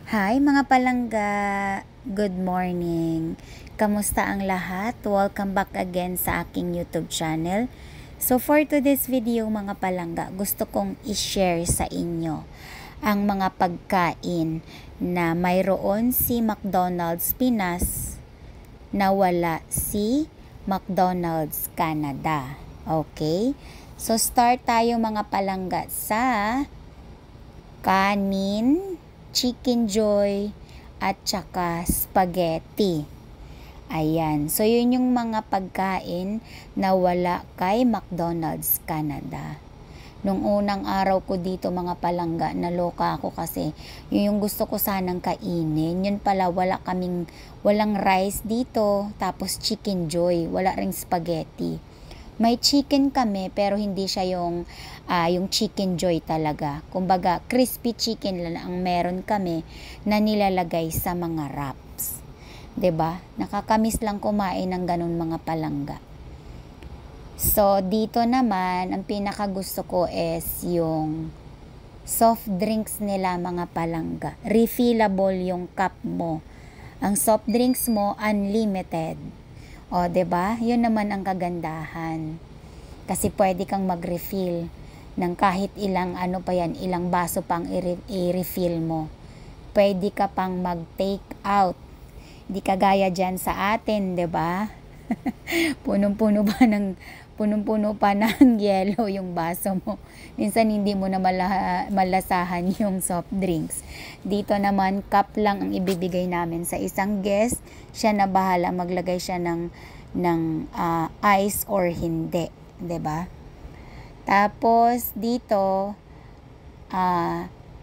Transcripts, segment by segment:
Hi mga palangga! Good morning! Kamusta ang lahat? Welcome back again sa aking YouTube channel. So for today's video mga palangga, gusto kong i-share sa inyo ang mga pagkain na mayroon si McDonald's Pinas na wala si McDonald's Canada. Okay? So start tayo mga palangga sa kanin, Chicken Joy, at saka spaghetti. Ayan. So, yun yung mga pagkain na wala kay McDonald's Canada. Nung unang araw ko dito mga palangga, naloka ako kasi yun yung gusto ko sanang kainin. Yun pala, walang rice dito, tapos Chicken Joy, wala ring spaghetti. May chicken kami pero hindi siya yung Chicken Joy talaga. Kumbaga, crispy chicken lang ang meron kami na nilalagay sa mga wraps. 'Di ba? Nakakamiss lang kumain ng ganun mga palangga. So, dito naman, ang pinakagusto ko is yung soft drinks nila mga palangga. Refillable yung cup mo. Ang soft drinks mo, unlimited. O, 'di ba? 'Yun naman ang kagandahan. Kasi pwede kang mag-refill ng kahit ilang ilang baso pang i-refill mo. Pwede ka pang mag-take out. Di kagaya diyan sa atin, 'di ba? Punong-puno pa ng yellow yung baso mo. Minsan hindi mo na malasahan yung soft drinks. Dito naman, cup lang ang ibibigay namin sa isang guest. Siya na bahala maglagay siya ng ice or hindi. 'Di ba? Tapos, dito,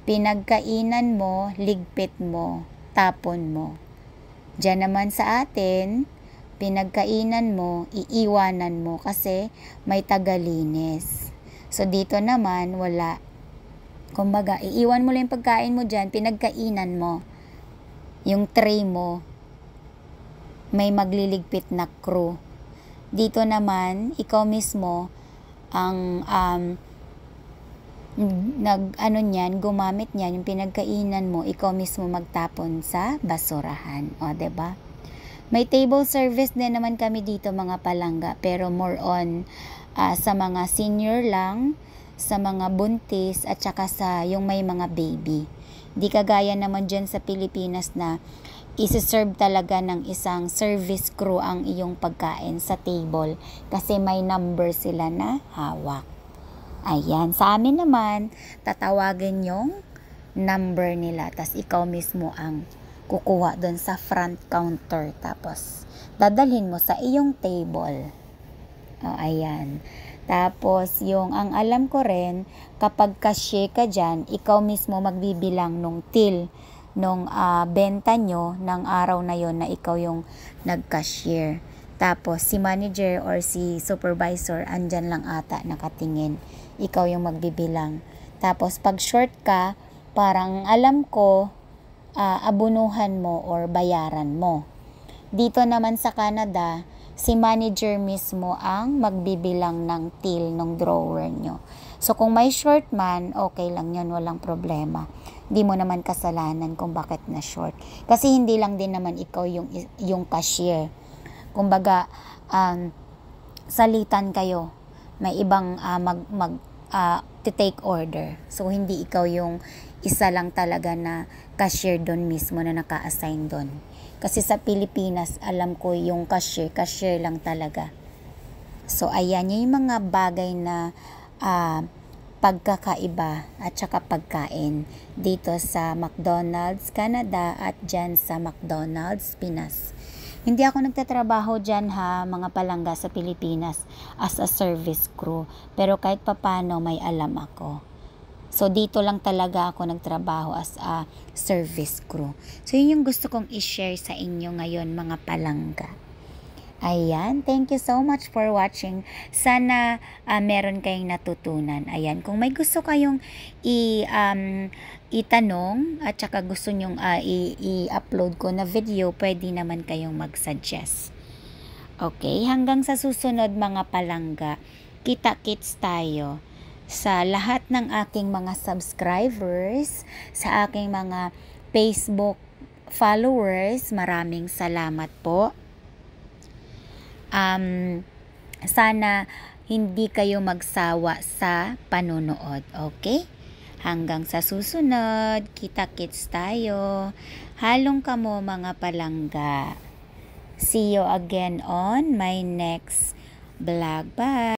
pinagkainan mo, ligpit mo, tapon mo. Diyan naman sa atin, pinagkainan mo, iiwanan mo kasi may tagalinis. So, dito naman, wala. Kumbaga, iiwan mo lang yung pagkain mo dyan, pinagkainan mo. Yung tray mo, may magliligpit na crew. Dito naman, ikaw mismo, ang gumamit niyan, yung pinagkainan mo, ikaw mismo magtapon sa basurahan. O, 'di ba? May table service din naman kami dito mga palangga, pero more on sa mga senior lang, sa mga buntis, at saka sa yung may mga baby. Di kagaya naman dyan sa Pilipinas na isi-serve talaga ng isang service crew ang iyong pagkain sa table kasi may number sila na hawak. Ayan, sa amin naman, tatawagin yung number nila, tas ikaw mismo ang kukuha doon sa front counter, tapos dadalhin mo sa iyong table. Ayan. Tapos, ang alam ko rin, kapag cashier ka dyan, ikaw mismo magbibilang nung till, nung benta nyo ng araw na yon na ikaw yung nag-cashier. Tapos, si manager or si supervisor, andyan lang ata nakatingin. Ikaw yung magbibilang. Tapos, pag short ka, parang alam ko, abunuhan mo or bayaran mo. Dito naman sa Canada, si manager mismo ang magbibilang ng till ng drawer nyo. So, kung may short man, okay lang yun, walang problema. Di mo naman kasalanan kung bakit na short. Kasi hindi lang din naman ikaw yung cashier. Kumbaga, salitan kayo. May ibang take order. So, hindi ikaw yung isa lang talaga na cashier doon mismo na naka-assign doon. Kasi sa Pilipinas, alam ko yung cashier lang talaga. So, ayan, yung mga bagay na pagkakaiba at saka pagkain dito sa McDonald's Canada at dyan sa McDonald's Pinas. Hindi ako nagtatrabaho dyan mga palangga sa Pilipinas as a service crew. Pero kahit papano may alam ako. So, dito lang talaga ako nagtrabaho as a service crew. So, yun yung gusto kong i-share sa inyo ngayon mga palangga. Ayan, thank you so much for watching. Sana meron kayong natutunan. Ayan, kung may gusto kayong itanong at saka gusto nyong i-upload ko na video, pwede naman kayong mag-suggest. Okay, hanggang sa susunod mga palangga. Kita-kits tayo sa lahat ng aking mga subscribers, sa aking mga Facebook followers, maraming salamat po. Sana hindi kayo magsawa sa panonood, okay? Hanggang sa susunod, kita-kits tayo. Halong kamo mga palangga. See you again on my next vlog. Bye!